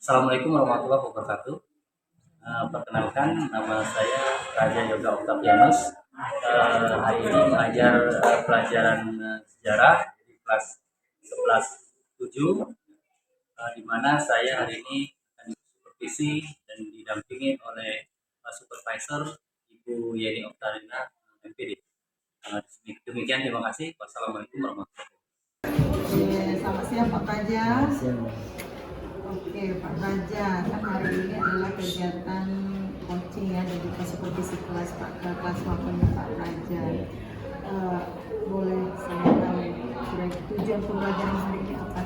Assalamualaikum warahmatullahi wabarakatuh. Perkenalkan, nama saya Raja Yoga Octavianus. Hari ini mengajar pelajaran sejarah di kelas 11-7, di mana saya hari ini akan supervisi dan didampingi oleh supervisor Ibu Yeni Oktarina MPD. Demikian, terima kasih. Wassalamualaikum warahmatullahi wabarakatuh. Selamat siang Pak Raja. Oke Pak Raja, kan hari ini adalah kegiatan coaching ya, dan juga supervisi kelas kelas maupun Pak Raja. Boleh saya tahu kira tujuan pembelajaran hari ini apa?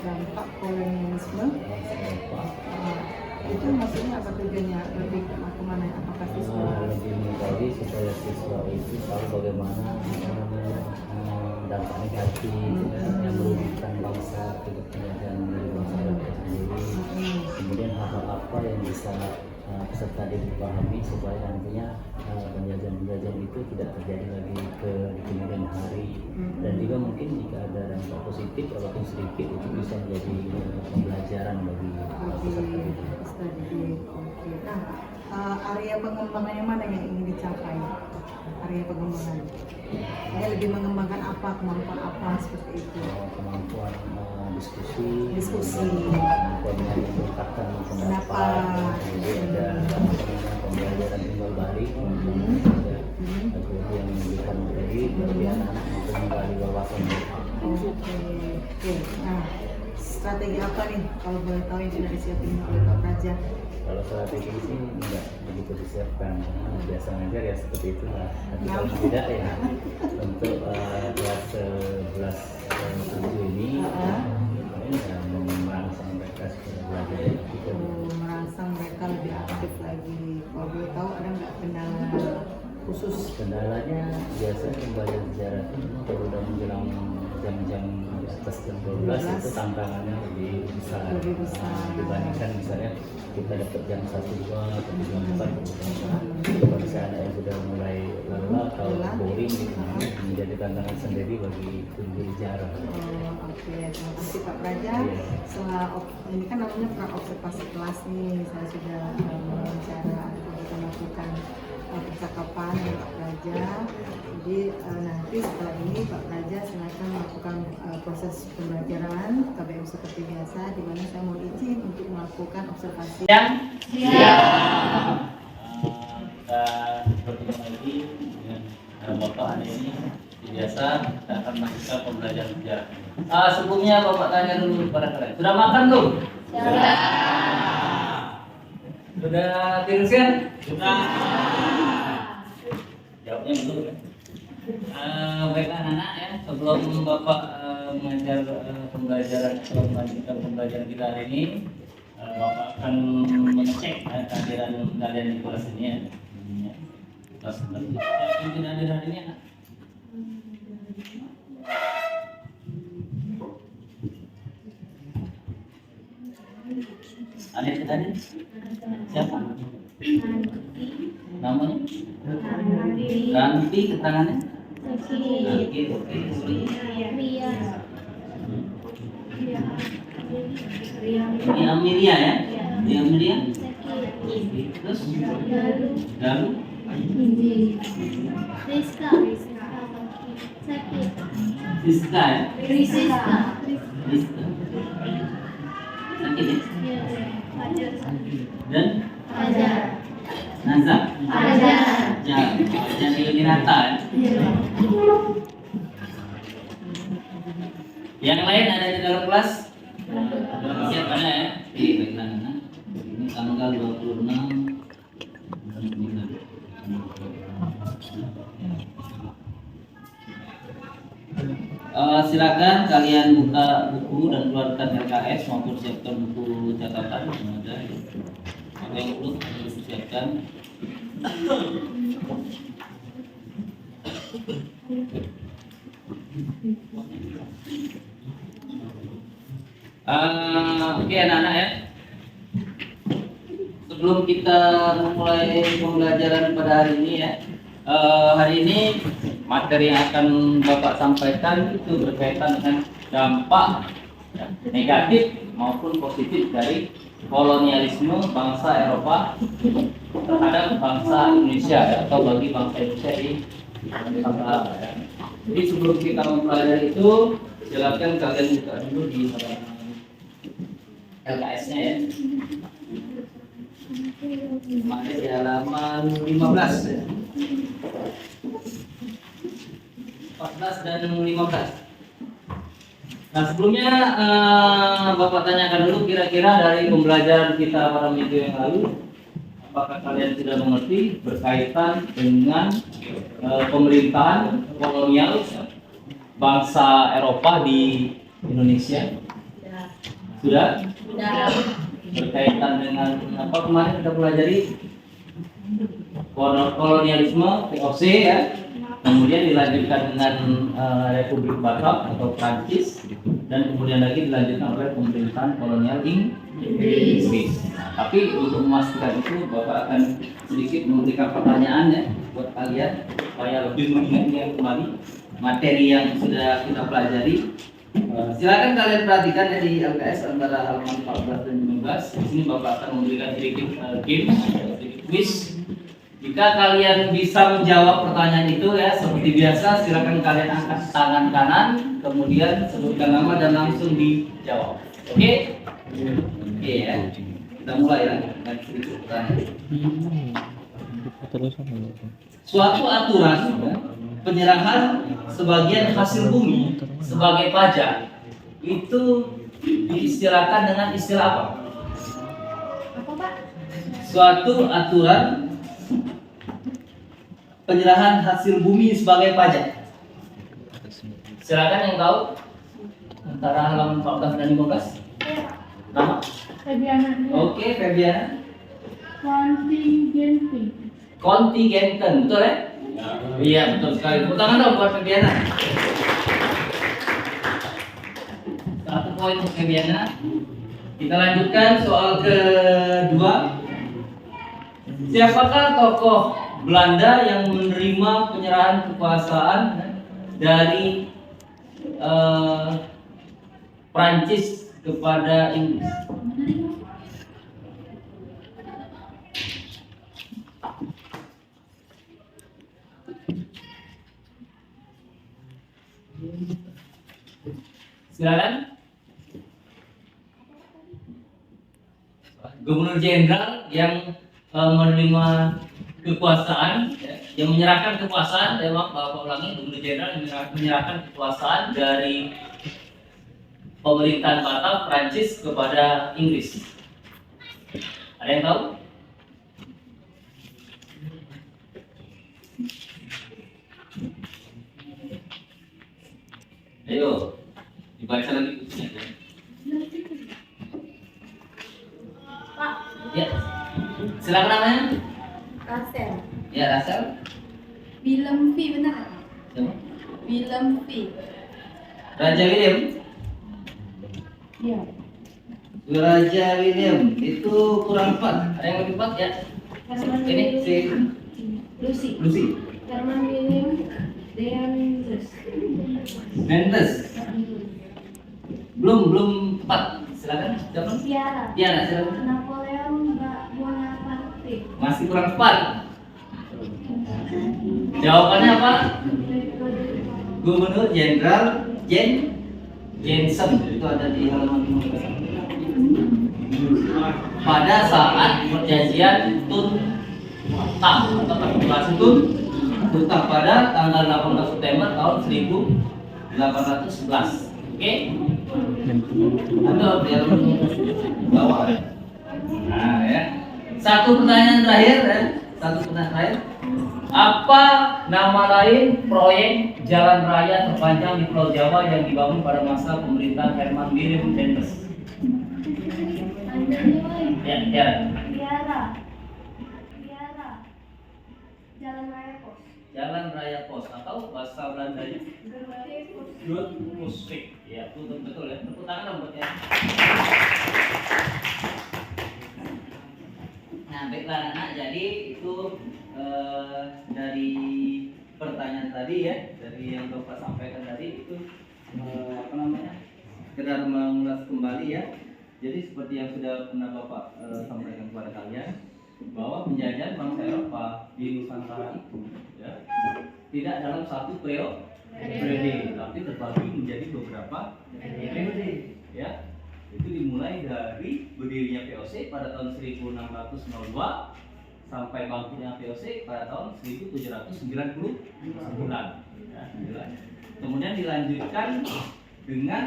Dampak kolonialisme. Itu maksudnya apa tujuannya? Lebih ke mana? Apakah siswa lebih mengetahui supaya siswa itu tahu bagaimana dampak negatif yang merugikan bangsa kedepannya dan masyarakat sendiri. Kemudian hal-hal apa yang bisa peserta dipahami supaya nantinya penjajahan itu tidak terjadi lagi di kemudian hari. Dan juga mungkin jika ada dampak positif walaupun sedikit itu bisa menjadi pembelajaran bagi peserta didik. Oke. Nah, area pengembangan yang mana yang ingin dicapai? Area pengembangan. Saya lebih mengembangkan apa, kemampuan apa seperti itu? Kemampuan diskusi, kemampuan meningkatkan pendapat, kemudian ada pembelajaran timbal balik, kemudian memberikan materi bagi anak-anak untuk menggali wawasan mereka. Oke. Nah, strategi apa nih kalau boleh tahu yang sudah disiapin oleh Pak Raja? Kalau strategi sih tidak begitu disiapkan, biasa ngajar ya seperti itu lah. Tapi kalau tidak ya untuk kelas 11-7 ini ya merangsang mereka supaya belajar gitu. Merangsang mereka lebih aktif lagi. Kalau boleh tahu ada nggak kendala khusus? Kendalanya biasanya pembelajaran sejarah itu kalau udah menjelang jam-jam di atas jam 12 itu tantangannya lebih besar dibandingkan misalnya kita dapat jam 1-2 atau jam 4 kalau misalnya anak yang sudah mulai lelah atau boring gitu, menjadi tantangan sendiri bagi guru sejarah. Oke, terima kasih Pak Raja. Setelah ini kan namanya praobservasi kelas nih, saya sudah wawancara atau kita melakukan percakapan dengan Pak Raja. Jadi nanti setelah ini Pak Raja silakan melakukan proses pembelajaran KBM seperti biasa, di mana saya mau izin untuk melakukan observasi. Kita bertemu lagi dengan Bapak hari ini. Biasa kita akan melakukan pembelajaran sejarah. Sebelumnya Bapak tanya dulu kepada kalian, sudah makan belum? Sudah tidur siang? Sudah. Jawabnya belum ya. Baiklah anak-anak ya, sebelum Bapak mengajar pembelajaran atau melanjutkan pembelajaran kita hari ini, Bapak akan mengecek kehadiran kalian di kelas ini ya. Kelas yang tidak hadir hari ini anak. Ada yang tadi? Siapa? Namanya? Ranti, keterangannya? Oke. Ini Amelia ya? Ini Amelia? Terus? Galuh? Rizka ya? Rizka. Sakit ya? Dan? Nazar? Fajar Yudinata ya? Yang lain ada di dalam kelas? Siap ada ya? Baiklah anak. Ini tanggal 26 silakan kalian buka buku dan keluarkan LKS maupun siapkan buku catatan yang ada. Apa yang perlu siapkan? Oke anak-anak ya. Sebelum kita memulai pembelajaran pada hari ini ya, hari ini materi yang akan Bapak sampaikan itu berkaitan dengan dampak ya, negatif maupun positif dari kolonialisme bangsa Eropa terhadap bangsa Indonesia ya, atau bagi bangsa Indonesia di Nusantara ya. Jadi sebelum kita mempelajari itu, silakan kalian buka dulu di LKS-nya ya. Masih di halaman 15 ya. 14 dan 15. Nah sebelumnya Bapak tanyakan dulu kira-kira dari pembelajaran kita pada minggu yang lalu, apakah kalian sudah mengerti berkaitan dengan pemerintahan kolonial bangsa Eropa di Indonesia? Sudah? Berkaitan dengan apa kemarin kita pelajari kolonialisme VOC ya. Kemudian dilanjutkan dengan Republik Batak atau Prancis, dan kemudian lagi dilanjutkan oleh pemerintahan kolonial Inggris. Nah, tapi untuk memastikan itu, Bapak akan sedikit memberikan pertanyaan ya buat kalian supaya lebih mengingat kembali materi yang sudah kita pelajari. Silakan kalian perhatikan ya di LKS antara halaman 14 dan 15. Di sini Bapak akan memberikan sedikit game, sedikit quiz. Jika kalian bisa menjawab pertanyaan itu ya seperti biasa, silakan kalian angkat tangan kanan, kemudian sebutkan nama dan langsung dijawab. Oke? Oke ya. Kita mulai ya dengan sedikit pertanyaan. Suatu aturan ya, penyerahan sebagian hasil bumi sebagai pajak itu diistilahkan dengan istilah apa? Apa Pak? Suatu aturan penyerahan hasil bumi sebagai pajak. Silakan yang tahu antara halaman 14 dan 15. Nama? Febiana. Oke, Febiana. Kontingenten, betul ya? Iya, betul sekali. Tepuk tangan dong buat Febiana. 1 poin untuk Febiana. Kita lanjutkan soal kedua. Siapakah tokoh Belanda yang menerima penyerahan kekuasaan dari Prancis kepada Inggris? Silakan. Gubernur Jenderal yang menerima kekuasaan, ya, yang menyerahkan kekuasaan, memang Bapak ulangi, Gubernur Jenderal yang menyerahkan kekuasaan dari pemerintahan Batak Prancis kepada Inggris. Ada yang tahu? Ayo, dibaca lagi kuncinya. Pak, Ya, silakan namanya. Rasel. Ya, Rasel. Willem V benar? Siapa? Willem V. Raja William. Iya. Raja William itu kurang 4. Ada yang lebih 4 ya? Herman Ini si Lucy. Lucy. Herman William Deandres. Mendes. Belum 4. Silakan. Siapa? Tiara. Tiara, silakan. Napoleon Bonaparte. Masih kurang 4. Jawabannya apa? Gubernur Jenderal Jensen, itu ada di halaman 15. Pada saat perjanjian Tuntang atau kapitulasi Tuntang pada tanggal 18 September tahun 1811. Oke? Ada di halaman bawah. Nah ya. Satu pertanyaan terakhir ya. Apa nama lain proyek jalan raya terpanjang di Pulau Jawa yang dibangun pada masa pemerintahan Herman Willem Deandres? Ya, Tiara. Jalan Raya Pos. Jalan Raya Pos atau bahasa Belandanya Grootpoolweg. Ya, betul ya. Tepuk tangan dong buat ya. Nah, baiklah anak. Jadi itu dari pertanyaan tadi. tadi ya, dari yang Bapak sampaikan tadi itu sekedar mengulas kembali ya. Jadi seperti yang sudah pernah Bapak sampaikan kepada kalian, bahwa penjajahan bangsa Eropa di Nusantara itu ya tidak dalam satu periode, tapi terbagi menjadi beberapa periode ya. Itu dimulai dari berdirinya VOC pada tahun 1602 sampai bangkitnya VOC pada tahun 1799 ya, kemudian dilanjutkan dengan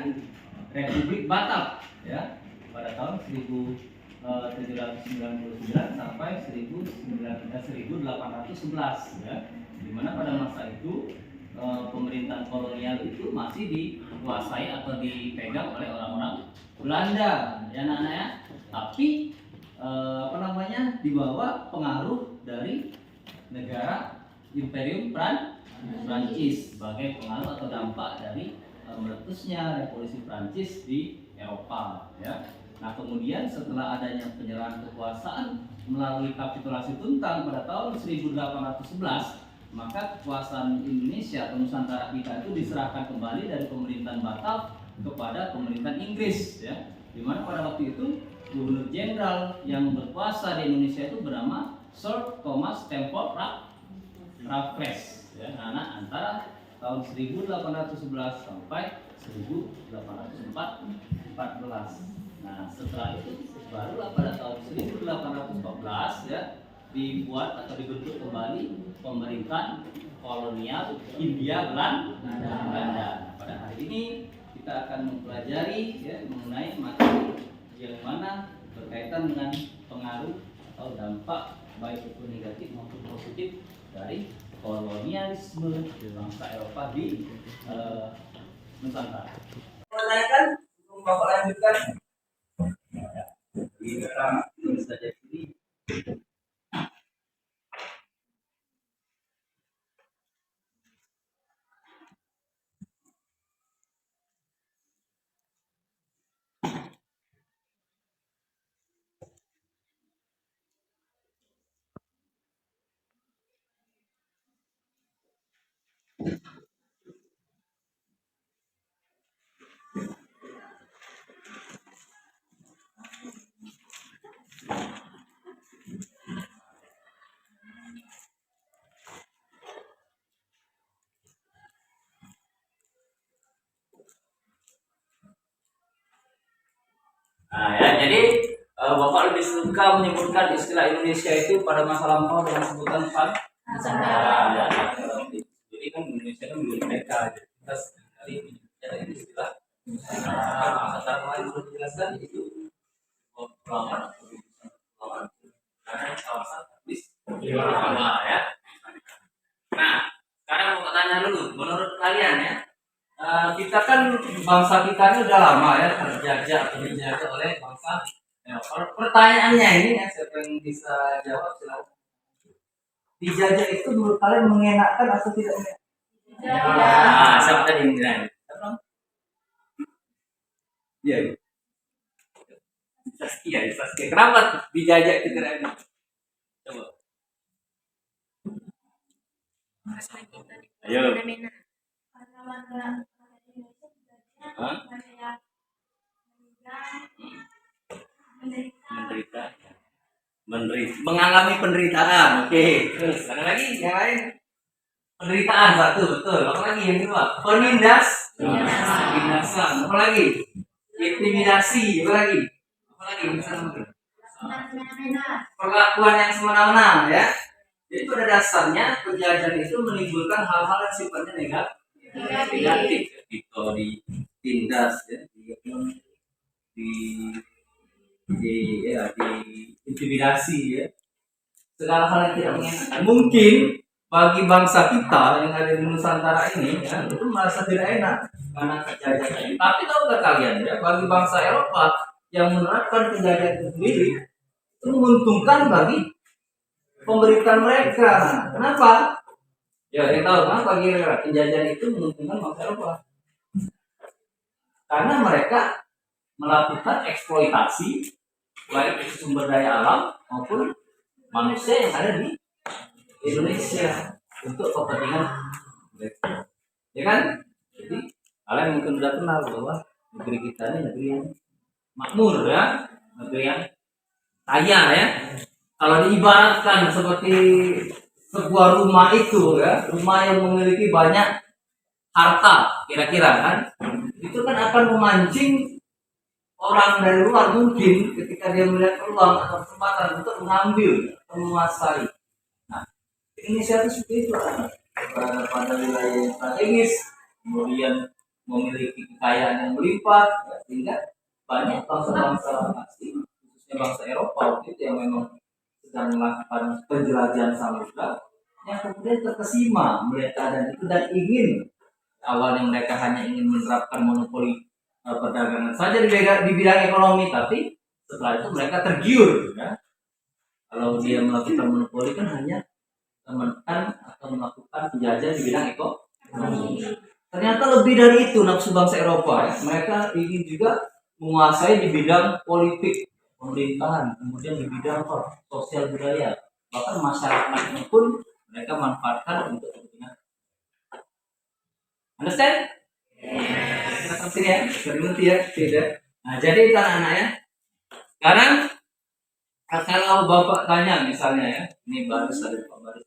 Republik Batak ya pada tahun 1799 sampai 1811 ya, dimana pada masa itu pemerintahan kolonial itu masih dikuasai atau dipegang oleh orang-orang Belanda ya anak-anak ya, tapi di bawah pengaruh dari negara Imperium Prancis sebagai pengaruh atau dampak dari meletusnya revolusi Prancis di Eropa ya. Nah kemudian setelah adanya penyerahan kekuasaan melalui kapitulasi Tuntang pada tahun 1811, maka kekuasaan Indonesia atau Nusantara kita itu diserahkan kembali dari pemerintahan Batak kepada pemerintahan Inggris ya. Dimana pada waktu itu Gubernur Jenderal yang berkuasa di Indonesia itu bernama Sir Thomas Stamford Raffles ya, antara tahun 1811 sampai 1814. Nah setelah itu barulah pada tahun 1814 ya dibuat atau dibentuk kembali pemerintahan kolonial Hindia Belanda. Pada hari ini kita akan mempelajari ya, mengenai materi yang mana berkaitan dengan pengaruh atau dampak baik itu negatif maupun positif dari kolonialisme bangsa Eropa di Nusantara. Menanyakan untuk Bapak lanjutkan. Ini saja ini. Nah ya, jadi Bapak lebih suka menyebutkan istilah Indonesia itu pada masa lampau dengan sebutan Nusantara. Jadi kan Indonesia kan belum mereka, jadi kita sekali menyebutkan istilah Nusantara. Kemarin sudah dijelaskan itu pelamar karena kawasan habis ya. Nah, sekarang mau tanya dulu, menurut kalian ya, kita kan bangsa kita ini udah lama ya terjajah atau dijajah oleh bangsa. Ya, pertanyaannya ini ya, siapa yang bisa jawab silakan. Dijajah itu menurut kalian mengenakkan atau tidak mengenakkan? Nah, siapa tadi yang bilang? Iya. Saskia. Kenapa dijajah itu tidak enak? Coba. Ayo. Menderita, mengalami penderitaan. Oke. Terus ada lagi yang lain? Penderitaan satu, betul. Apa lagi yang kedua? Penindasan. Apa lagi? Intimidasi. Apa lagi? Perlakuan yang semena-mena ya. Jadi pada dasarnya penjajahan itu menimbulkan hal-hal yang sifatnya negatif. Itu ditindas ya, intimidasi ya. Segala hal yang tidak mengenakan. Mungkin bagi bangsa kita yang ada di Nusantara ini ya, itu merasa tidak enak karena penjajahan. Tapi tahukah kalian ya, bagi bangsa Eropa yang menerapkan penjajahan itu sendiri itu menguntungkan bagi pemerintahan mereka. Kenapa? Ya, yang tahu kenapa kira-kira penjajahan itu menguntungkan bangsa Eropa? Karena mereka melakukan eksploitasi baik itu sumber daya alam maupun manusia yang ada di Indonesia untuk kepentingan Ya kan? Jadi kalian mungkin sudah kenal bahwa negeri kita ini negeri yang makmur ya, negeri yang kaya ya. Kalau diibaratkan seperti sebuah rumah itu ya, rumah yang memiliki banyak harta kira-kira kan, itu kan akan memancing orang dari luar mungkin ketika dia melihat peluang atau kesempatan untuk mengambil atau menguasai. Nah, inisiatif seperti itu kan berada pada wilayah yang strategis, kemudian memiliki kekayaan yang melimpah, ya, sehingga banyak bangsa-bangsa asing, khususnya bangsa Eropa waktu itu yang memang sedang melakukan penjelajahan samudra, yang kemudian terkesima melihat keadaan itu dan ingin awalnya mereka hanya ingin menerapkan monopoli perdagangan saja di bidang ekonomi, tapi setelah itu mereka tergiur ya. Kalau dia melakukan monopoli kan hanya menekan atau melakukan penjajahan di bidang ekonomi. Ternyata lebih dari itu nafsu bangsa Eropa ya. Mereka ingin juga menguasai di bidang politik pemerintahan, kemudian di bidang sosial budaya, bahkan masyarakatnya pun mereka manfaatkan untuk kepentingan. Understand? Kita sini ya, berhenti ya, tidak. Nah, jadi itu anak-anak ya. Sekarang kalau bapak tanya misalnya ya, ini baris dari Pak Baris.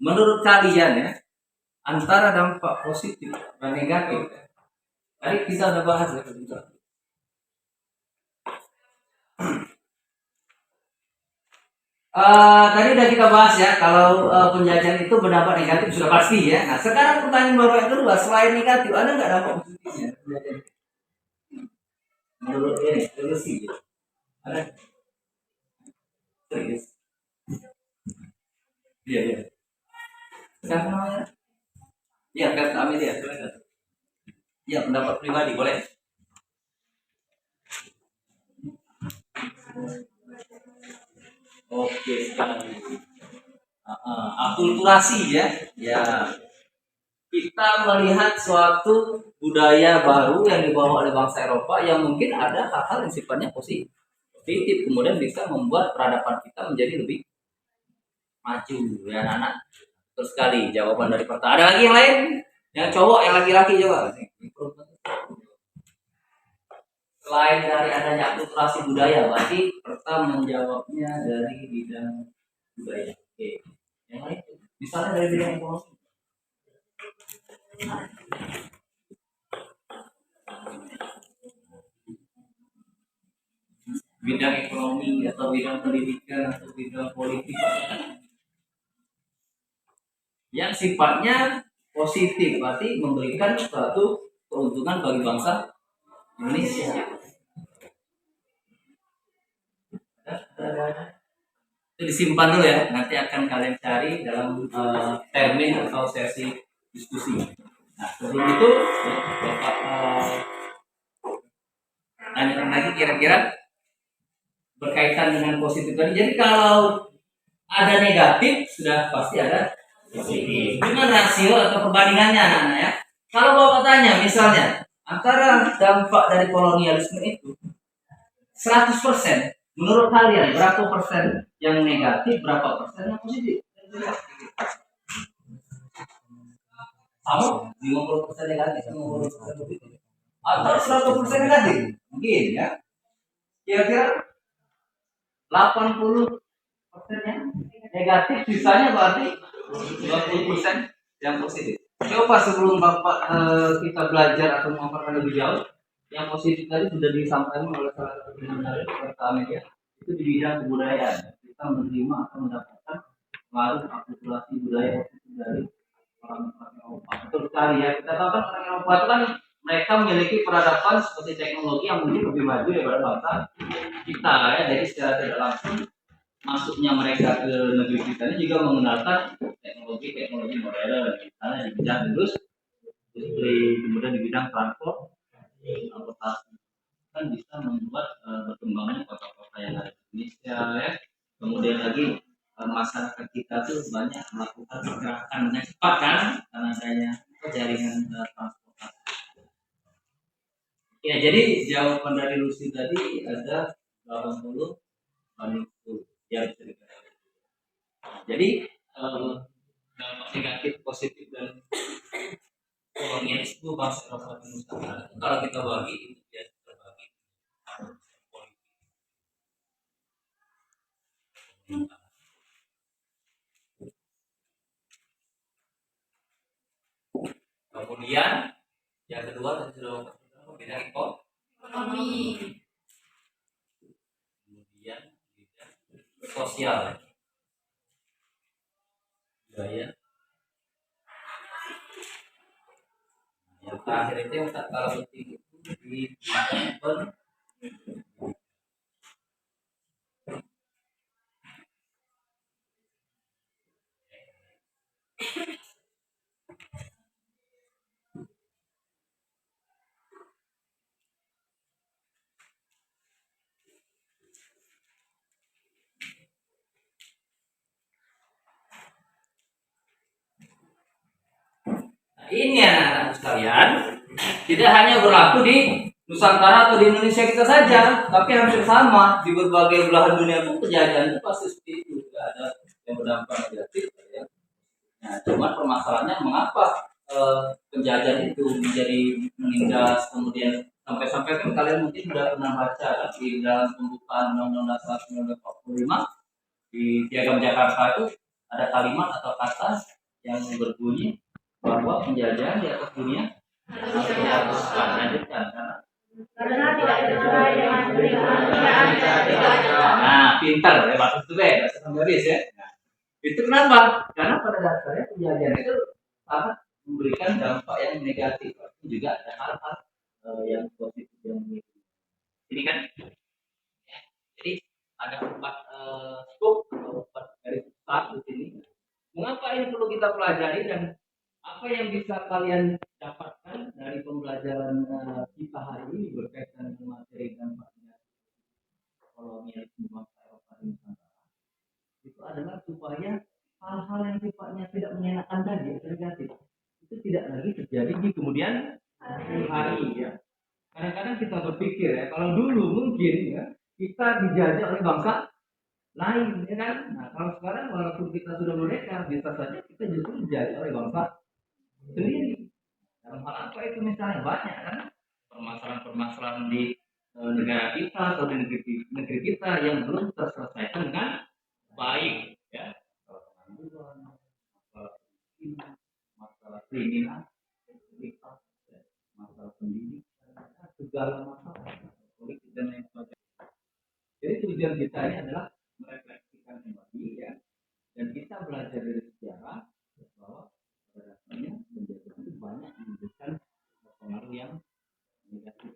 Menurut kalian ya, antara dampak positif dan negatif, ya, tadi kita udah bahas ya, tadi udah kita bahas ya, kalau penjajahan itu berdampak negatif sudah pasti ya. Nah, sekarang pertanyaan bapak kedua, selain negatif, ada nggak dampak positifnya penjajahan? Menurut ini, solusi gitu. Ada? Serius? Iya, iya. Siapa namanya? Iya, Kak Amelia, silakan. Iya, pendapat pribadi boleh. Oke sekali. Akulturasi ya, ya. Kita melihat suatu budaya baru yang dibawa oleh bangsa Eropa yang mungkin ada hal-hal yang sifatnya positif, kemudian bisa membuat peradaban kita menjadi lebih maju ya anak-anak. Terus sekali jawaban dari pertanyaan. Ada lagi yang lain? Yang cowok, yang laki-laki coba. Selain dari adanya akulturasi budaya, berarti pertama menjawabnya dari bidang budaya. Oke. Yang lain? Misalnya dari bidang ekonomi. Bidang ekonomi atau bidang pendidikan atau bidang politik yang sifatnya positif, berarti memberikan suatu keuntungan bagi bangsa Indonesia. Itu disimpan dulu ya, nanti akan kalian cari dalam termin atau sesi diskusi. Nah, sebelum itu Bapak tanyakan lagi kira-kira berkaitan dengan positif tadi. Jadi kalau ada negatif sudah pasti ada positif. Dengan rasio atau perbandingannya anak-anak ya. Kalau Bapak tanya misalnya antara dampak dari kolonialisme itu 100%, menurut kalian berapa persen yang negatif, berapa persen yang positif? Sama 50% negatif, 50% positif. Atau 100% negatif? Mungkin ya. Kira-kira 80%-nya negatif, sisanya berarti 20% yang positif. Coba sebelum Bapak kita belajar atau memaparkan lebih jauh, yang positif tadi sudah disampaikan oleh salah satu penyelenggara pertama ya, itu di bidang kebudayaan. Kita menerima atau mendapatkan pengaruh akulturasi budaya positif dari orang-orang Eropa. Betul sekali ya. Kita tahu kan orang Eropa itu kan mereka memiliki peradaban seperti teknologi yang mungkin lebih maju daripada bangsa kita ya. Jadi secara tidak langsung masuknya mereka ke negeri kita ini juga mengenalkan teknologi modern, misalnya di bidang industri, kemudian di bidang transportasi kan bisa membuat berkembangnya kota-kota yang ada di Indonesia ya. Kemudian lagi masyarakat kita tuh banyak melakukan pergerakan yang cepat kan karena adanya jaringan transportasi. Ya, jadi jawaban dari Lucy tadi ada 80 banding 10 ya. Jadi dampak negatif, positif dan kolonialisme bangsa Eropa di Nusantara. Kalau kita bagi itu biasa terbagi politik. Kemudian yang kedua tadi sudah bidang ekonomi, kemudian bidang sosial, budaya. Yang terakhir itu yang tak kalah penting itu di bidang ini anak-anak sekalian, tidak hanya berlaku di Nusantara atau di Indonesia kita saja, tapi hampir sama di berbagai belahan dunia pun kejadian itu pasti seperti itu. Tidak ada yang berdampak negatif. Ya. Nah, cuma permasalahannya mengapa penjajahan itu menjadi menindas, kemudian sampai-sampai kan kalian mungkin sudah pernah baca kan, di dalam pembukaan Undang-Undang Dasar 1945 di Piagam Jakarta itu ada kalimat atau kata yang berbunyi bahwa penjajahan di atas dunia harus dihapuskan, lanjutkan Karena tidak sesuai dengan perintah kerajaan. nah pintar ya bahasa itu bahasa Inggris ya. Nah, itu kenapa? Karena pada dasarnya penjajahan itu sangat memberikan dampak yang negatif, tapi juga ada hal-hal yang positif yang begitu. Ini kan ya. Jadi ada 4 scope atau 4 garis besar di sini. Mengapa ini perlu kita pelajari dan apa yang bisa kalian dapatkan dari pembelajaran kita hari ini berkaitan dengan materi dampaknya kolonialisme bangsa Eropa di Nusantara? Itu adalah supaya hal-hal yang sifatnya tidak menyenangkan tadi, negatif, itu tidak lagi terjadi di kemudian hari ya. Kadang-kadang kita berpikir ya, kalau dulu mungkin ya kita dijajah oleh bangsa lain, ya kan? Nah, kalau sekarang walaupun kita sudah merdeka, bisa saja kita justru dijajah oleh bangsa sendiri. Dalam hal apa itu misalnya banyak kan permasalahan-permasalahan di negara kita atau di negeri kita yang belum terselesaikan dengan baik ya. Masalah kriminal, masalah pendidikan, segala masalah politik dan lain sebagainya. Jadi tujuan kita ini adalah merefleksikan kembali ya, dan kita belajar dari sejarah bahwa pada dasarnya penjajahan itu banyak memberikan pengaruh yang negatif.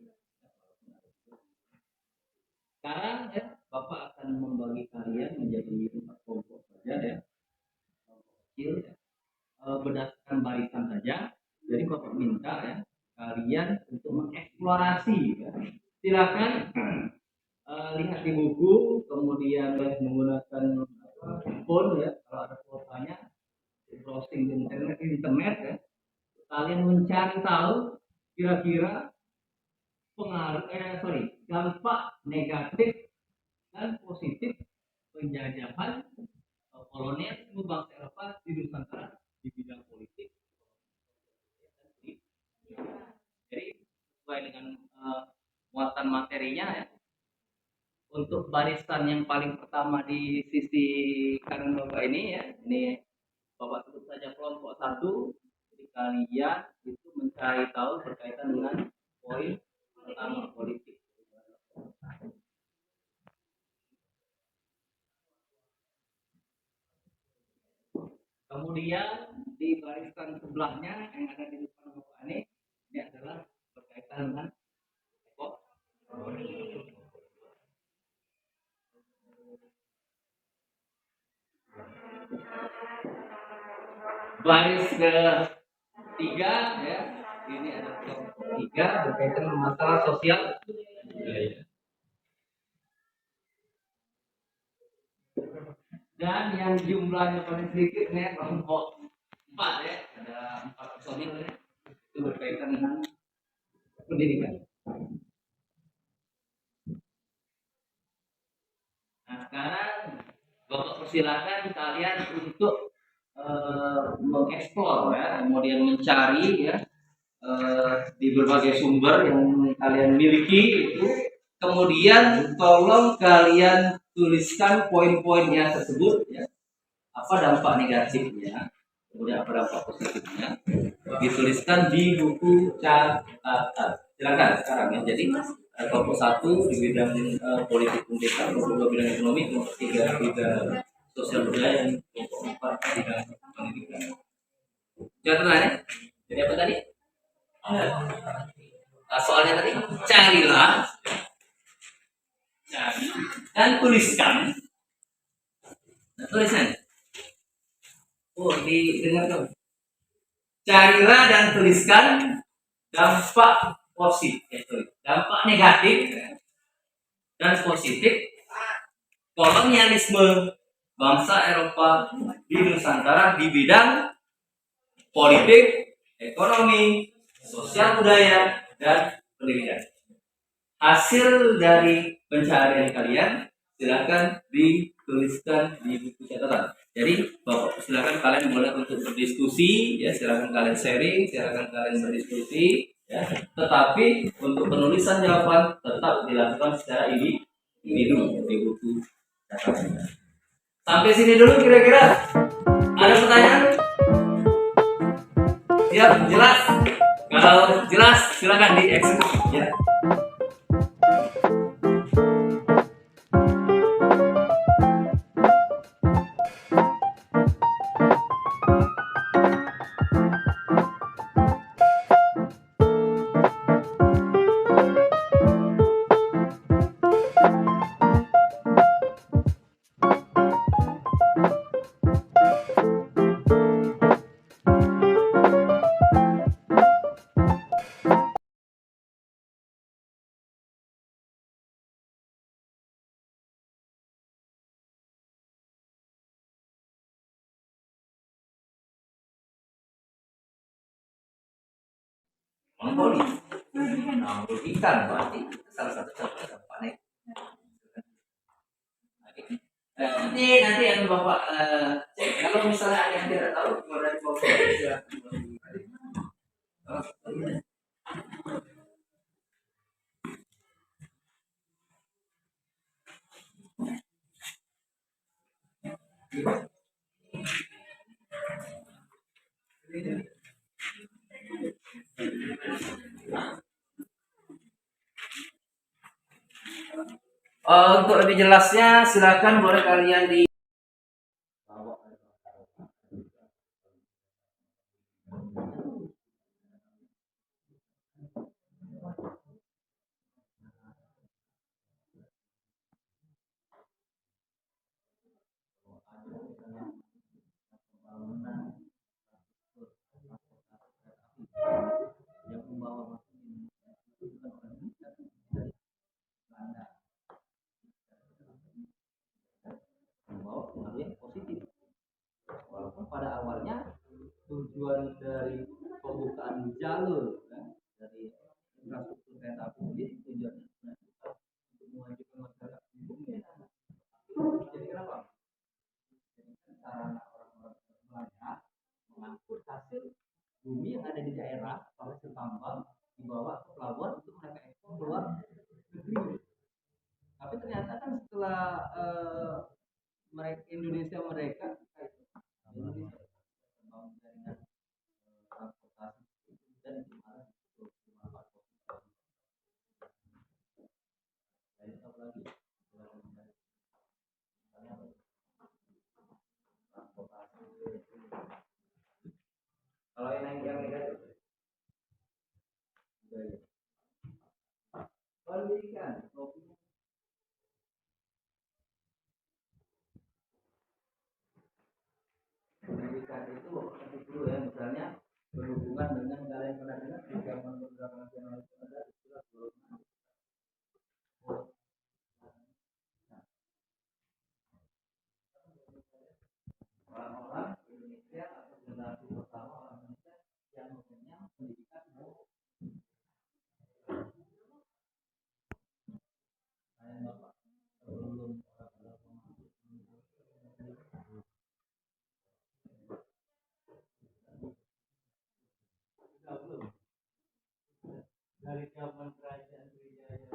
Sekarang ya Bapak akan membagi kalian menjadi 4 kelompok saja ya, kelompok kecil ya, berdasarkan barisan saja. Jadi Bapak minta ya kalian untuk mengeksplorasi ya. Silakan lihat di buku, kemudian menggunakan phone ya, kalau ada kuotanya, browsing di internet ya, kalian mencari tahu kira-kira dampak negatif dan positif penjajahan kolonialisme bangsa Eropa di Nusantara di bidang politik. Jadi sesuai dengan muatan materinya ya. Untuk barisan yang paling pertama di sisi kanan Bapak ini ya, ini Bapak sebut saja kelompok 1. Jadi kalian itu mencari tahu berkaitan dengan poin pertama politik. Kemudian di barisan sebelahnya yang ada di depan Bapak ini adalah berkaitan dengan ekonomi. Baris ketiga ya, ini ada kelompok 3 berkaitan dengan masalah sosial budaya. Dan yang jumlahnya paling sedikit nih kelompok 4 ya, ada 4 personil ya, itu berkaitan dengan pendidikan. Nah sekarang Bapak persilakan kalian untuk mengeksplor ya, kemudian mencari ya di berbagai sumber yang kalian miliki itu. Kemudian tolong kalian tuliskan poin-poinnya tersebut ya. Apa dampak negatifnya, kemudian apa dampak positifnya, dituliskan di buku catatan. Silakan sekarang ya. Jadi kelompok 1 di bidang politik pendidikan, kelompok 2 bidang ekonomi, kelompok 3 bidang sosial budaya, dan kelompok 4 bidang pendidikan. Catatannya, jadi apa tadi? Soalnya tadi, carilah, cari dan tuliskan. Nah, tulisan. Oh, didengar dong. Carilah dan tuliskan dampak positif, dampak negatif dan positif kolonialisme bangsa Eropa di Nusantara di bidang politik, ekonomi, sosial budaya, dan pendidikan. Hasil dari pencarian kalian silakan dituliskan di buku catatan. Jadi Bapak silakan kalian boleh untuk berdiskusi ya, silakan kalian sharing, silakan kalian berdiskusi ya. Tetapi untuk penulisan jawaban tetap dilakukan secara individu di buku catatan. Sampai sini dulu kira-kira. Ada pertanyaan? Ya, jelas. Kalau jelas silakan dieksekusi ya. Monopoli. Nah, ikan berarti salah satu contoh dampak negatif. Ini nanti akan Bapak cek. Kalau misalnya ada yang tidak tahu, kalau dari Bapak silakan. Untuk lebih jelasnya silakan boleh kalian di yang membawa pengaruh yang positif. Walaupun pada awalnya tujuan dari pembukaan jalur kan, dari infrastruktur kereta api sendiri tujuannya untuk memajukan masyarakat umum. Jadi kenapa? Sarana orang-orang belanja mengangkut hasil bumi yang ada di daerah hasil tambang dibawa ke pelabuhan untuk mereka ekspor keluar negeri. Tapi ternyata kan setelah Indonesia merdeka, Indonesia membangun jaringan transportasi dan gimana dimanfaatkan. Dari apa lagi? Transportasi. Kalau yang negatif, pendidikan, pendidikan itu dulu ya, misalnya berhubungan dengan negara yang pernah dengar di zaman pergerakan nasional itu ada istilah golongan. Orang-orang Indonesia atau generasi pertama orang Indonesia yang mempunyai pendidikan Bapak sebelum dari zaman kerajaan Sriwijaya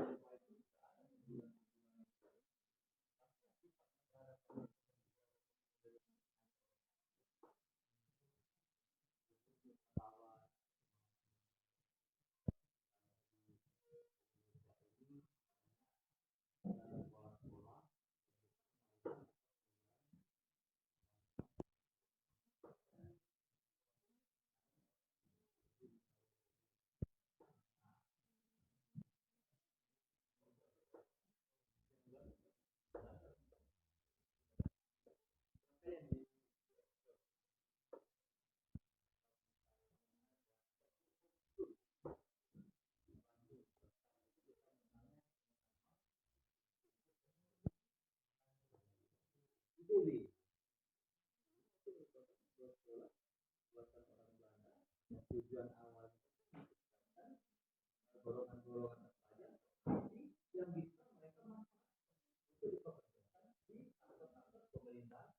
tujuan awal golongan-golongan yang bisa mereka itu dipekerjakan di kantor-kantor pemerintah.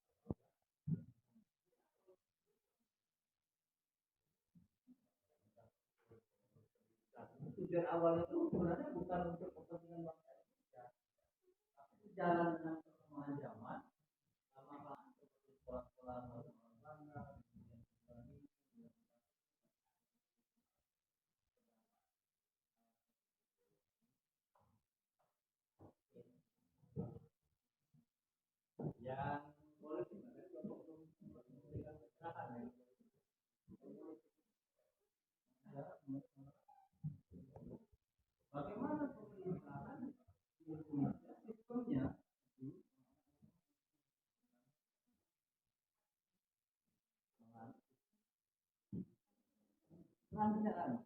Tujuan awalnya itu sebenarnya bukan untuk kepentingan bangsa Indonesia, tapi jalan dengan perkembangan zaman, lama-lama seperti sekolah-sekolah Belanda, yang boleh sebenarnya untuk memberikan pencerahan bagaimana pemerintahan di Indonesia sistemnya kerajaan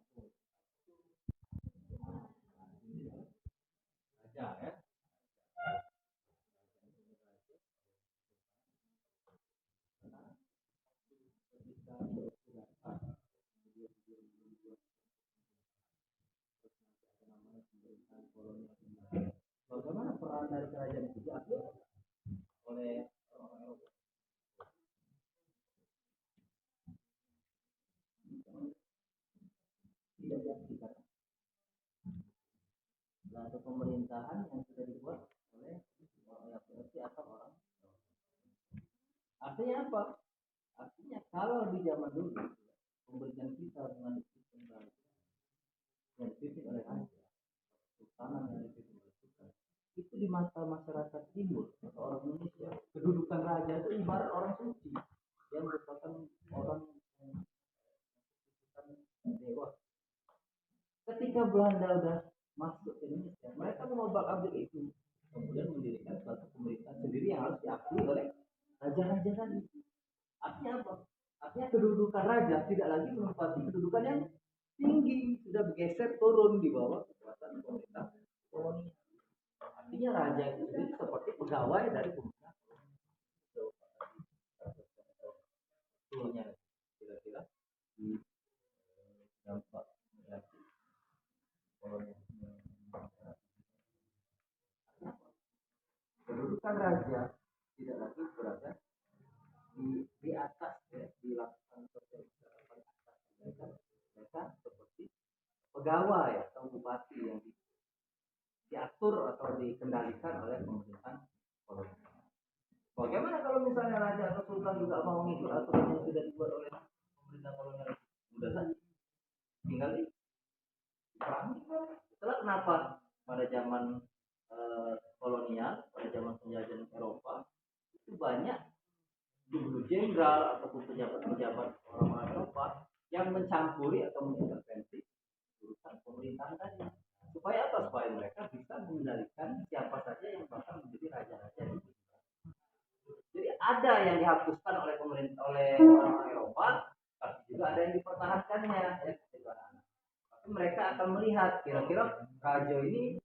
raja ya. Bagaimana peran dari kerajaan itu diakui oleh orang Eropa? Tidak diaktifkan. Ada pemerintahan yang sudah dibuat oleh orang atau orang. Artinya apa? Artinya kalau di zaman dulu pemerintahan kita dengan sistem yang dipimpin oleh raja, sultan yang dipimpin oleh sultan, itu di mata masyarakat timur atau orang Indonesia, kedudukan raja itu ibarat orang suci yang merupakan orang yang dewa. Ketika Belanda udah masuk ke Indonesia, mereka mengobak abrik itu, kemudian mendirikan suatu pemerintahan sendiri yang harus diakui oleh raja-raja tadi. Artinya apa? Artinya kedudukan raja tidak lagi menempati kedudukan yang tinggi, sudah bergeser turun di bawah kekuasaan pemerintah kolonial. Artinya raja itu sendiri seperti pegawai dari pemerintah kolonial. Kira-kira di dampak negatif kolonialisme. Kedudukan raja tidak lagi berada di atas ya, di lapangan kerja paling atas. Mereka seperti pegawai atau bupati yang diatur atau dikendalikan oleh pemerintahan kolonial. Bagaimana kalau misalnya raja atau sultan juga mau mengikut aturan yang sudah dibuat oleh pemerintah kolonial? Mudah saja, tinggal diperangi. Itulah kenapa pada zaman kolonial, pada zaman penjajahan Eropa itu banyak gubernur jenderal ataupun pejabat-pejabat orang-orang Eropa yang mencampuri atau mengintervensi urusan pemerintahan tadi. Supaya apa? Supaya mereka bisa mengendalikan siapa saja yang bakal menjadi raja-raja di dunia. Jadi ada yang dihapuskan oleh pemerintah oleh orang-orang Eropa, tapi juga ada yang dipertahankannya. Ya, tapi mereka akan melihat kira-kira raja ini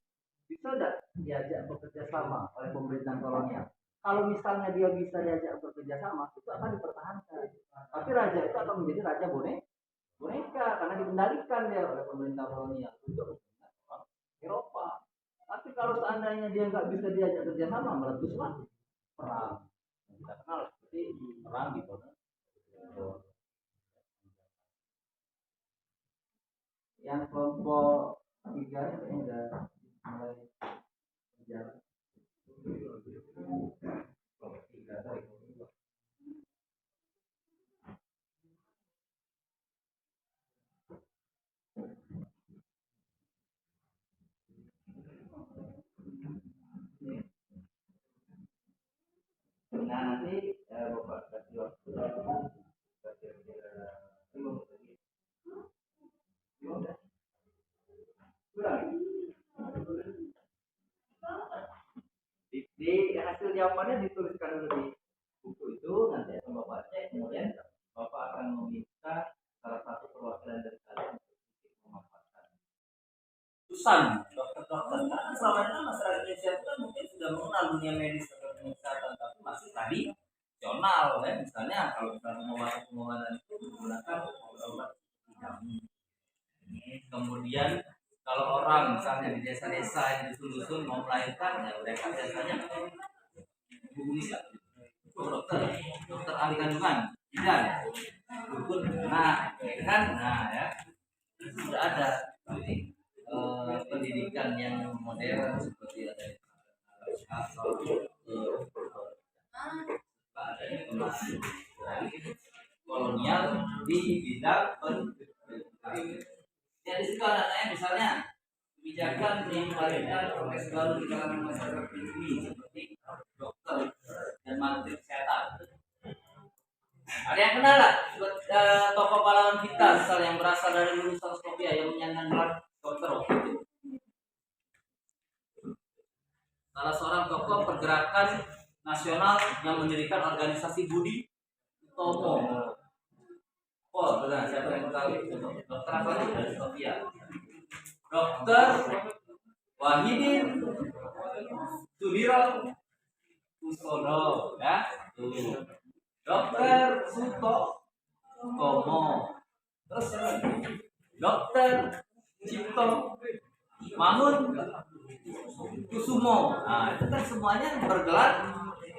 bisa tidak diajak bekerja sama oleh pemerintahan kolonial. Kalau misalnya dia bisa diajak bekerja sama, itu akan dipertahankan. Tapi raja itu akan menjadi raja boneka karena dikendalikan dia oleh pemerintah kolonial untuk orang Eropa. Tapi kalau seandainya dia nggak bisa diajak kerja sama, meletuslah perang. Kita kenal seperti perang gitu. Yang kelompok tiga ini udah mulai berjalan. Tiga tadi. Nah nanti Bapak kasih waktu kira-kira 5 menit. Di hasil jawabannya dituliskan dulu di buku itu, nanti akan Bapak cek, kemudian Bapak akan meminta salah satu perwakilan dari kalian untuk memanfaatkan. Susan, dokter-dokter, karena selama ini masyarakat Indonesia itu kan mungkin sudah mengenal dunia medis atau dunia kesehatan, tapi masih tradisional, ya. Misalnya kalau misalnya pengobatan itu menggunakan obat vitamin. Kemudian kalau orang misalnya di desa-desa di dusun-dusun mau melahirkan, ya mereka biasanya hubungi dokter ahli kandungan, bidan, dukun, nah ya sudah ada pendidikan yang modern seperti ada kolonial di bidang pendidikan. Ya di situ ada misalnya kebijakan yang melahirkan progres baru di kalangan masyarakat pribumi seperti dokter dan menteri kesehatan. Ada yang kenal nggak tokoh pahlawan kita misalnya yang berasal dari lulusan Skopje yang menyandang gelar dokter waktu itu? Salah seorang tokoh pergerakan nasional yang mendirikan organisasi Budi Utomo. Oh, benar, siapa yang tahu? Dokter apa itu dari Skopje? Dokter Wahidin Sudiro Kusono, ya. Dokter Suto Tomo. Terus Dokter Cipto Mangun Kusumo. Nah, itu kan semuanya bergelar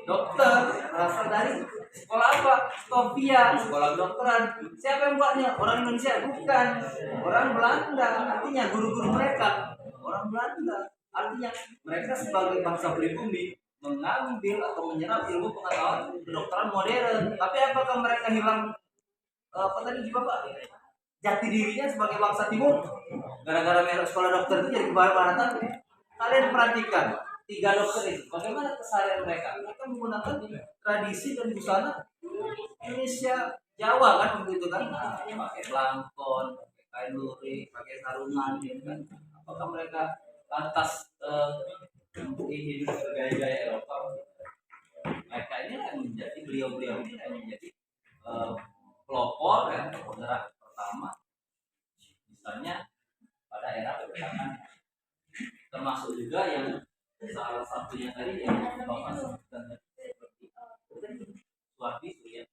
dokter, berasal dari sekolah apa? Skopje, sekolah kedokteran. Siapa yang buatnya? Orang Indonesia? Bukan, orang Belanda. Artinya guru-guru mereka orang Belanda. Artinya mereka sebagai bangsa pribumi mengambil atau menyerap ilmu pengetahuan kedokteran modern. Tapi apakah mereka hilang apa tadi Bapak? Jati dirinya sebagai bangsa timur? Gara-gara merek sekolah dokter itu jadi kebarat-baratan. Kalian perhatikan 3 dokter itu, bagaimana keseharian mereka? Mereka menggunakan tradisi dan busana Indonesia Jawa kan begitu kan? Nah, pakai belangkon, pakai kain lurik, pakai sarungan, gitu kan? Apakah mereka lantas ini hidup bergaya-gaya Eropa? Mereka ini yang menjadi beliau-beliau ini yang menjadi pelopor ya, penggerak pertama. Misalnya pada era pertengahan, termasuk juga yang salah satunya tadi yang Bapak sebutkan seperti Suwardi Surya,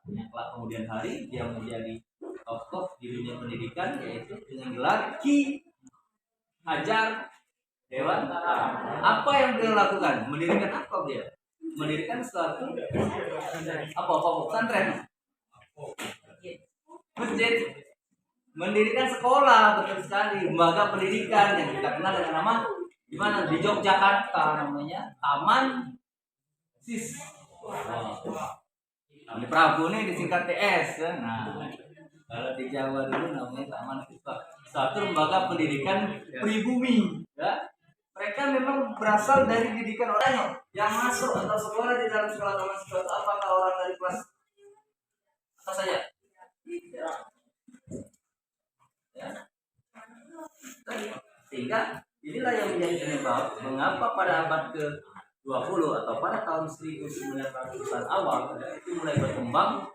yang kelak kemudian hari dia menjadi tokoh di dunia pendidikan, yaitu dengan gelar Ki Hajar Dewantara. Apa yang beliau lakukan? Mendirikan apa dia? Mendirikan suatu apa pesantren, masjid, mendirikan sekolah, betul sekali, lembaga pendidikan yang kita kenal dengan nama di mana di Yogyakarta namanya Taman Sis. Di Prabu nih disingkat TS. Nah, kalau di Jawa dulu namanya Taman Siswa. Satu lembaga pendidikan pribumi. Ya. Mereka memang berasal dari didikan orangnya yang masuk atau sekolah di dalam sekolah Taman Siswa itu apakah orang dari kelas apa saja? Ya. Sehingga inilah yang menjadi penyebab mengapa pada abad ke-20 atau pada tahun 1900-an awal itu mulai berkembang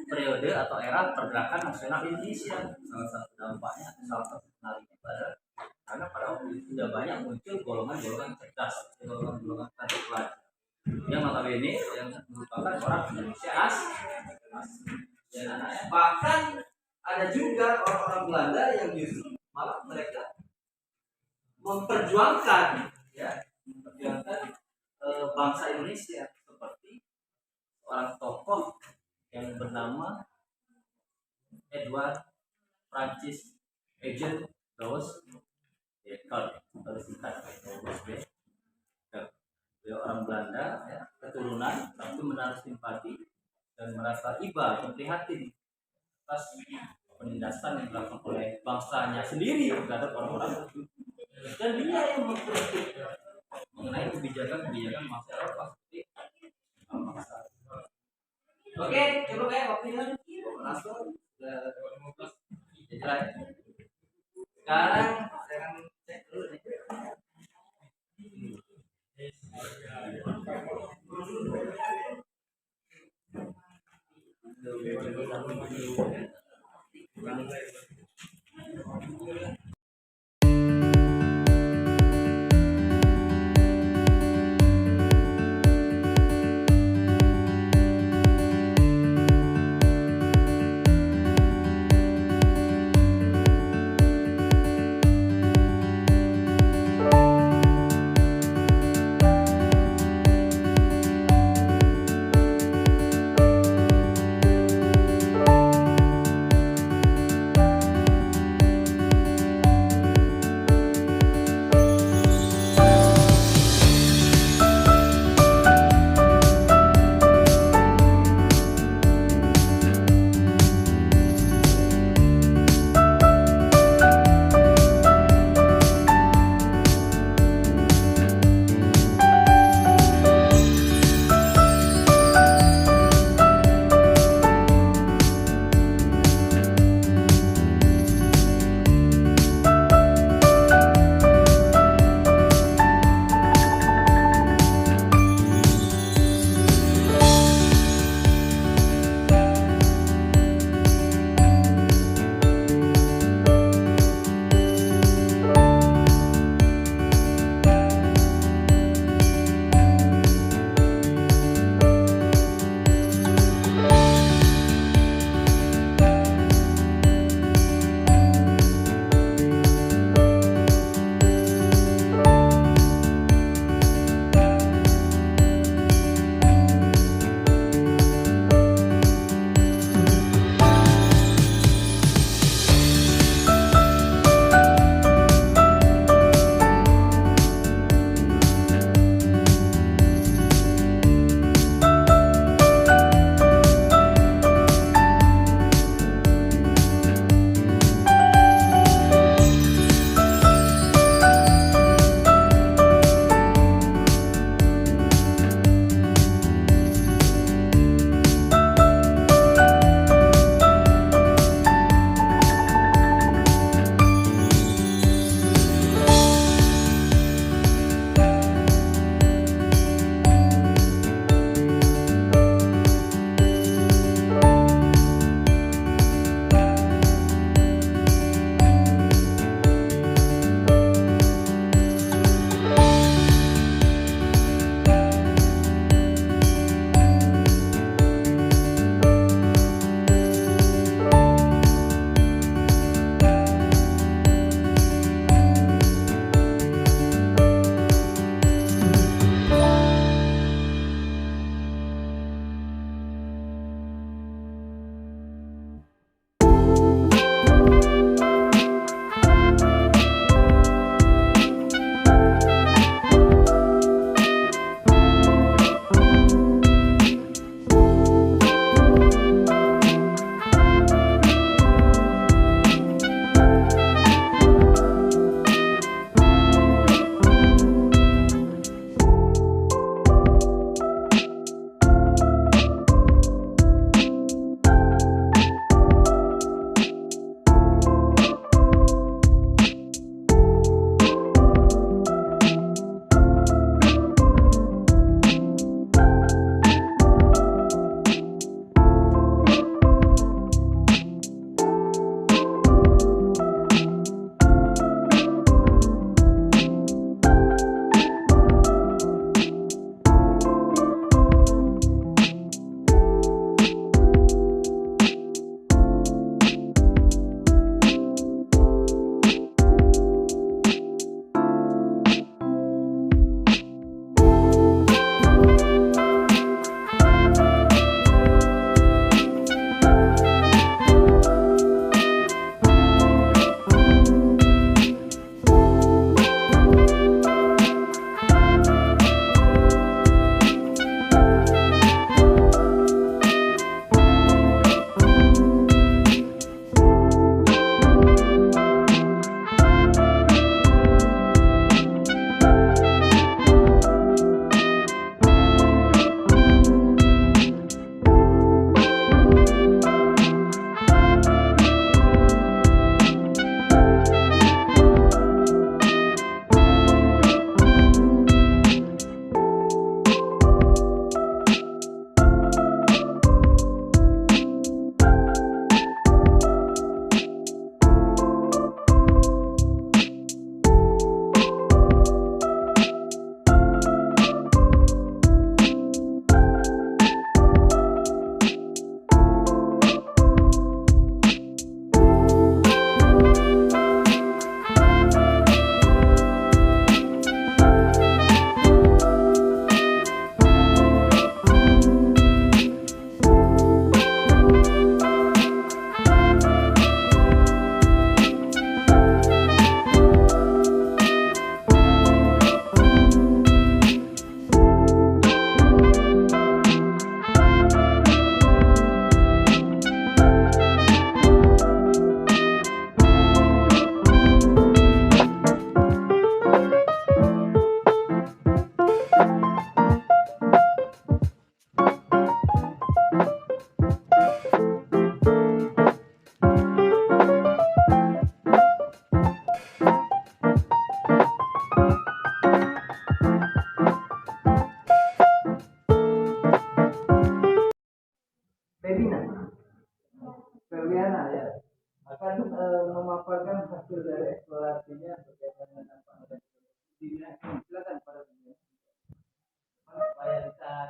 periode atau era pergerakan nasional Indonesia. Salah satu dampaknya, salah satu penarinya pada karena pada waktu itu sudah banyak muncul golongan-golongan cerdas, golongan-golongan tadi pelajar yang notabene yang merupakan orang Indonesia asli. Dan bahkan ada juga orang-orang Belanda yang justru malah mereka memperjuangkan bangsa Indonesia seperti seorang tokoh yang bernama Edward Francis Eugene Dawes atau singkat OSB. Beliau orang Belanda, ya, keturunan, tapi menaruh simpati dan merasa iba dan prihatin atas penindasan yang dilakukan oleh bangsanya sendiri terhadap orang-orang itu. Dan dia yang mengkritik mengenai kebijakan-kebijakan masyarakat seperti bangsa. Oke, cukup ya waktunya. Langsung ke jadi sekarang saya akan cek dulu nih.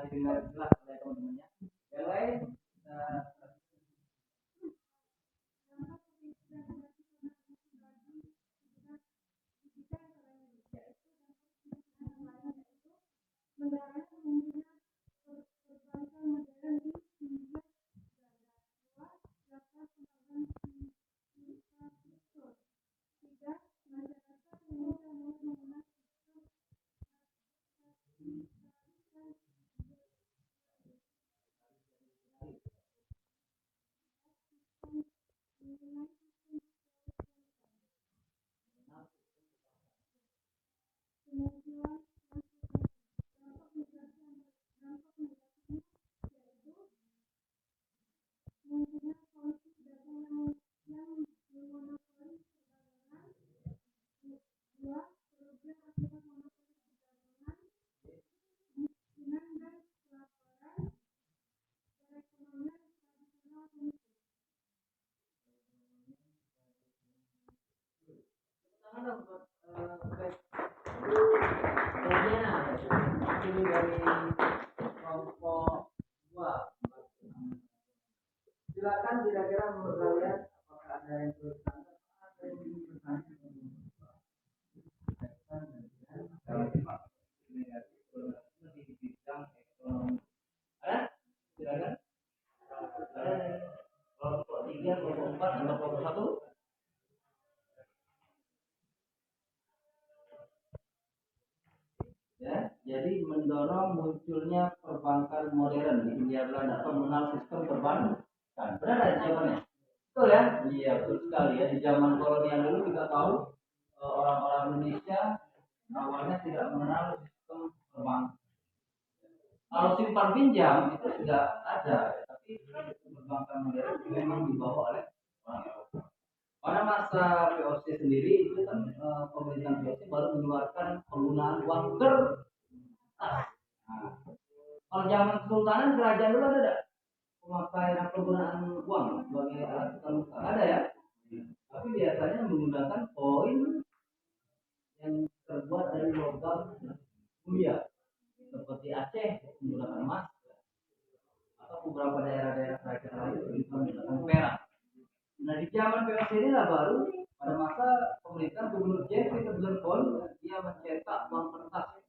didengar jelas oleh teman-temannya. Yang lain ini dari kelompok 2. Silakan kira-kira menurut kalian apakah ada yang perlu ditambah, ada yang ingin bertanya? Di bidang ekonomi. Ada? Silakan. Ada kelompok 3, kelompok 4, atau kelompok 1? Ya, jadi mendorong munculnya perbankan modern di Hindia Belanda atau mengenal sistem perbankan. Benar ada jawabannya? Betul ya? Iya, betul sekali ya. Di zaman kolonial dulu kita tahu orang-orang Indonesia awalnya tidak mengenal sistem perbankan. Kalau simpan pinjam itu sudah ada, tapi sistem perbankan modern memang dibawa oleh orang Eropa. Pada masa VOC sendiri itu kan pemerintahan VOC baru mengeluarkan penggunaan uang kertas. Nah, kalau zaman Kesultanan kerajaan dulu ada tidak pemakaian penggunaan uang sebagai alat tukar muka? Ada ya. Tapi biasanya menggunakan koin yang terbuat dari logam mulia seperti Aceh menggunakan emas atau beberapa daerah-daerah kerajaan lain menggunakan perak. Nah di zaman VOC ini lah baru pada masa pemerintahan Gubernur Jeffrey Terbon dia mencetak uang kertas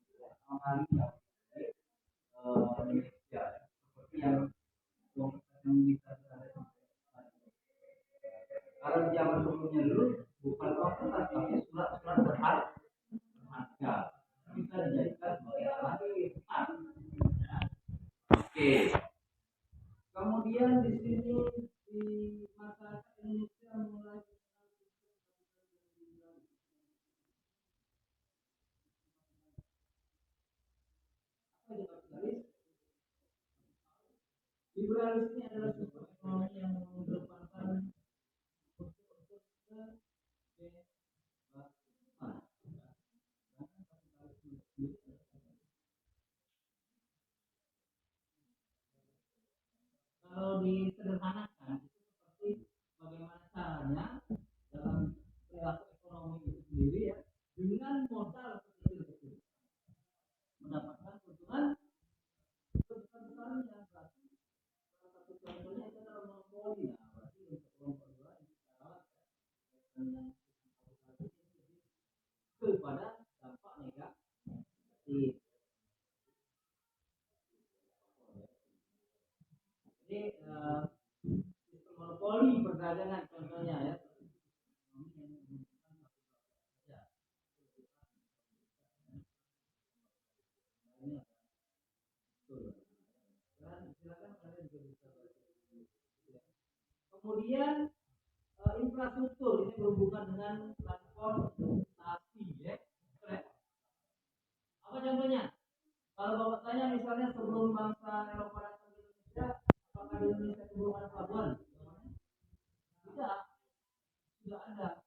Amalia Indonesia seperti yang uang kertas yang bisa kita. Kalau di zaman sebelumnya dulu bukan uang kertas tapi surat-surat berharga bisa dijadikan sebagai alat tukar. Oke. Kemudian di sini di masyarakat Indonesia mulai liberalisme ini adalah sistem ekonomi yang mengedepankan kalau disederhanakan itu seperti bagaimana caranya dalam perilaku ekonomi itu sendiri ya dengan modal kecil-kecil mendapatkan keuntungan sebesar-besarnya. Berarti salah satu contohnya itu adalah monopoli. Nah, berarti untuk kelompok 2 ini secara kepada dampak negatif. Ini sistem monopoli perdagangan contohnya ya. Kemudian infrastruktur ini berhubungan dengan transportasi ya. Apa contohnya? Kalau Bapak tanya misalnya sebelum bangsa Eropa datang ke Indonesia, apakah di Indonesia sebelum ada pelabuhan? Tidak, sudah ada.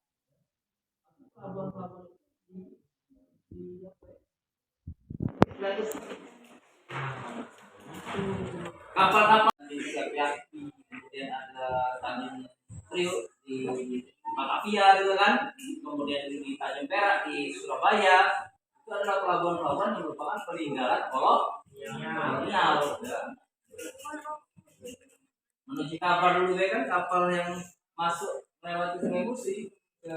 Pelabuhan-pelabuhan di kapal-kapal di Siapiaki, kemudian ada Tanjung Priok di Batavia gitu kan, kemudian di Tanjung Perak di Surabaya. Itu adalah pelabuhan-pelabuhan yang merupakan peninggalan kolonial. kolonial ya. Menuju kapal dulu ya kan, kapal yang masuk lewat Sungai Musi ke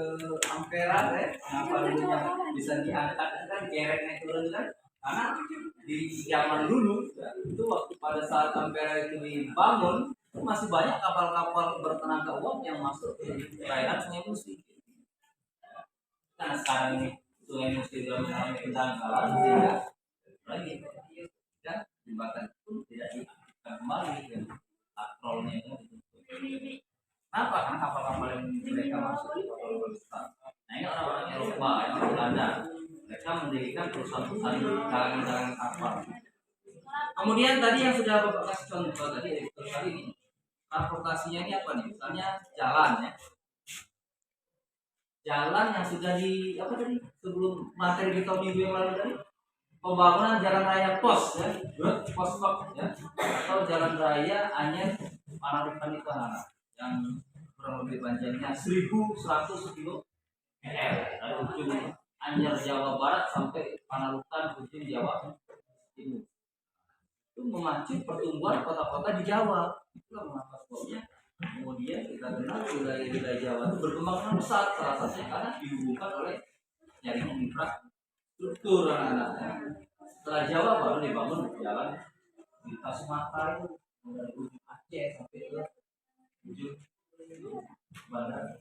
Ampera ya, kapal dulu yang bisa diangkat kan kereknya turun kan, karena di zaman dulu ya, itu waktu pada saat Ampera itu dibangun itu masih banyak kapal-kapal bertenaga uap yang masuk ke perairan Sungai Musi. Karena sekarang ini Sungai Musi sudah mengalami pendangkalan sehingga lagi ya jembatan pun tidak diaktifkan kembali ya, patrolnya itu ditutup. Kenapa? Karena kapal-kapal yang mereka masuk itu kapal besar. Nah ini orang-orang Eropa yang Belanda, mereka mendirikan perusahaan-perusahaan galangan-galangan kapal. Kemudian tadi yang sudah Bapak kasih contoh tadi editor kali ini, transportasinya ini apa nih? Misalnya jalan ya, jalan yang sudah di apa tadi sebelum materi di tahun minggu yang lalu tadi, pembangunan jalan raya pos ya, pos ya, atau jalan raya Anyer Panarukan itu anak yang kurang lebih panjangnya 1.100 km dari ujung Anyer Jawa Barat sampai Panarukan ujung Jawa Timur. Itu memacu pertumbuhan kota-kota di Jawa. Itulah mengapa sebabnya kemudian kita kenal wilayah-wilayah Jawa itu berkembang dengan pesat, salah satunya karena dihubungkan oleh jaringan infrastruktur anak-anaknya. Setelah Jawa baru dibangun jalan di Sumatera itu dari ujung Aceh sampai ke ujung bandar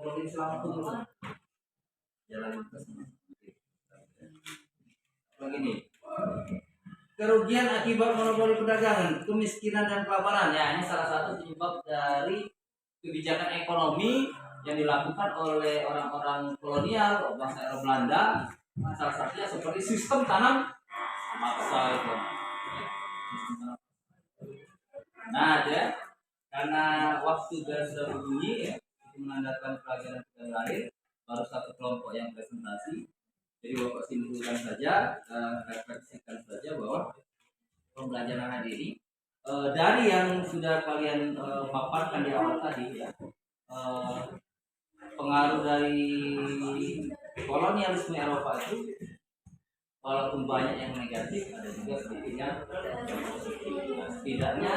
provinsi Lampung jalan lintas. Begini, kerugian akibat monopoli perdagangan, kemiskinan dan kelaparan ya, ini salah satu penyebab dari kebijakan ekonomi yang dilakukan oleh orang-orang kolonial bangsa Eropa Belanda. Salah satunya seperti sistem tanam maksa itu. Nah, ya, karena waktu sudah berbunyi ya, itu menandakan pelajaran kita berakhir, baru satu kelompok yang presentasi. Jadi Bapak simpulkan saja, refleksikan saja bahwa pembelajaran hari ini dari yang sudah kalian paparkan di awal tadi ya, pengaruh dari kolonialisme Eropa itu walaupun banyak yang negatif, ada juga sedikit yang positif. Nah, setidaknya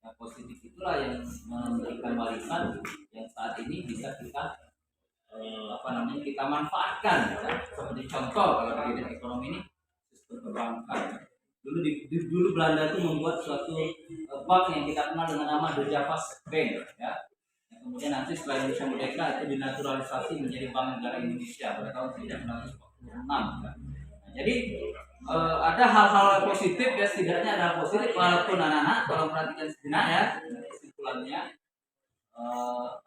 yang positif itulah yang memberikan warisan yang saat ini bisa kita kita manfaatkan ya. Seperti contoh kalau di bidang ekonomi ini sistem perbankan. Dulu Belanda itu membuat suatu bank yang kita kenal dengan nama The Javas Bank ya. Yang kemudian nanti setelah Indonesia merdeka itu dinaturalisasi menjadi Bank Negara Indonesia pada tahun 1946 ya. Jadi ada hal-hal positif ya, setidaknya ada hal positif walaupun anak-anak kalau perhatikan sejenak ya kesimpulannya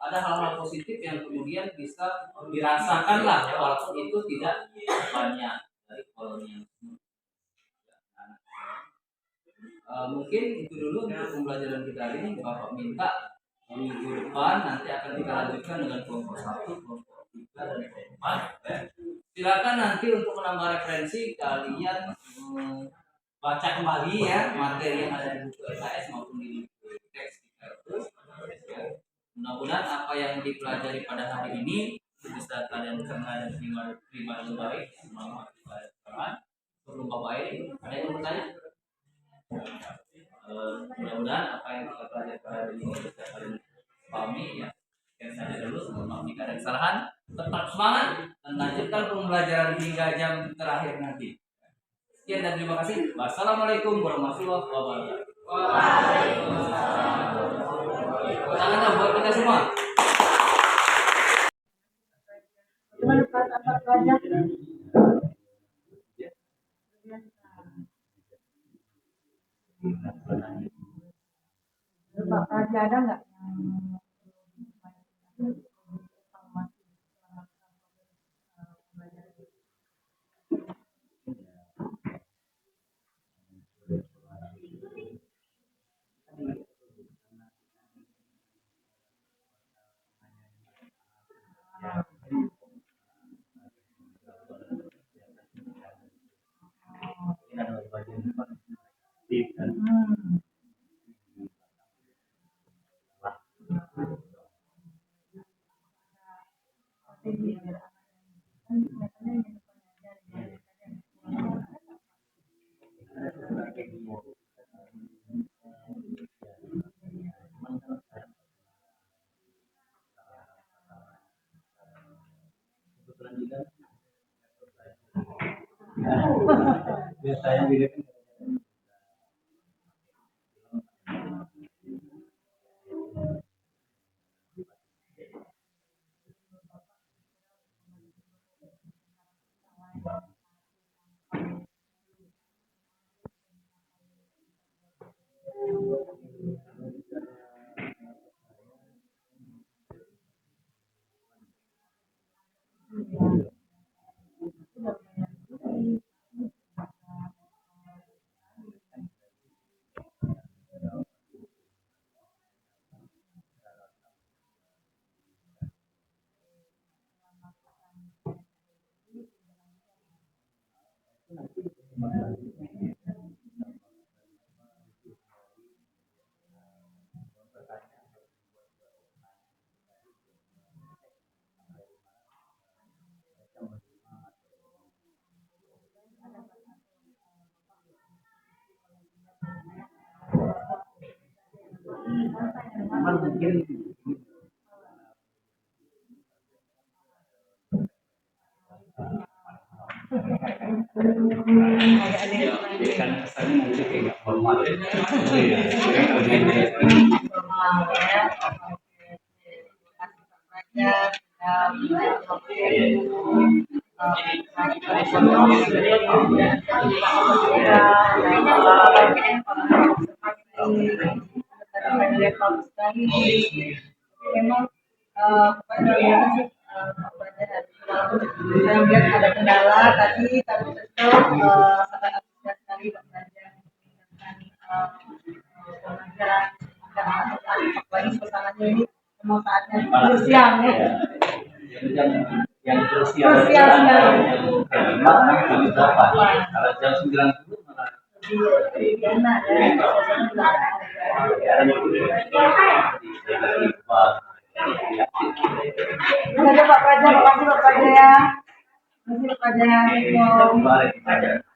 ada hal-hal positif yang kemudian bisa dirasakan lah ya, walaupun itu tidak banyak dari kolonialisme. Mungkin itu dulu untuk pembelajaran kita hari ini. Bapak minta minggu depan nanti akan kita lanjutkan dengan kelompok 1, kelompok 3 dan kelompok 4. Silakan nanti untuk menambah referensi kalian baca kembali ya materi yang ada di buku LKS maupun di teks itu. Mudah-mudahan apa yang dipelajari pada hari ini bisa kalian kenal dan terima dengan baik. Semangat pelajaran. Sebelum Bapak ini ada yang mau bertanya? Mudah-mudahan apa yang kita pelajari pada hari ini bisa kalian pahami ya. Sekian saja dulu, mohon maaf jika ada kesalahan. Tetap semangat dan lanjutkan pembelajaran hingga jam terakhir nanti. Sekian dan terima kasih. Wassalamualaikum warahmatullahi wabarakatuh. Waalaikumsalam. Tangan buat kita semua. Gimana Pak antar pelajar? Pak Raja ada nggak yang Biasanya juga kan kesannya nanti kayak nggak formal ya. Iya. Formal ya. Memang saya melihat ada kendala tadi, tapi tetap sangat antusias sekali Pak Pelajar meningkatkan pembelajaran anak-anak, apalagi suasananya ini memang saatnya siang ya. Yang Krusial sekali. Kalau jam 9 malah Lebih enak ya. Ada Pak Pelajar, makasih Pak Pelajar ya. Makasih Pak Pelajar.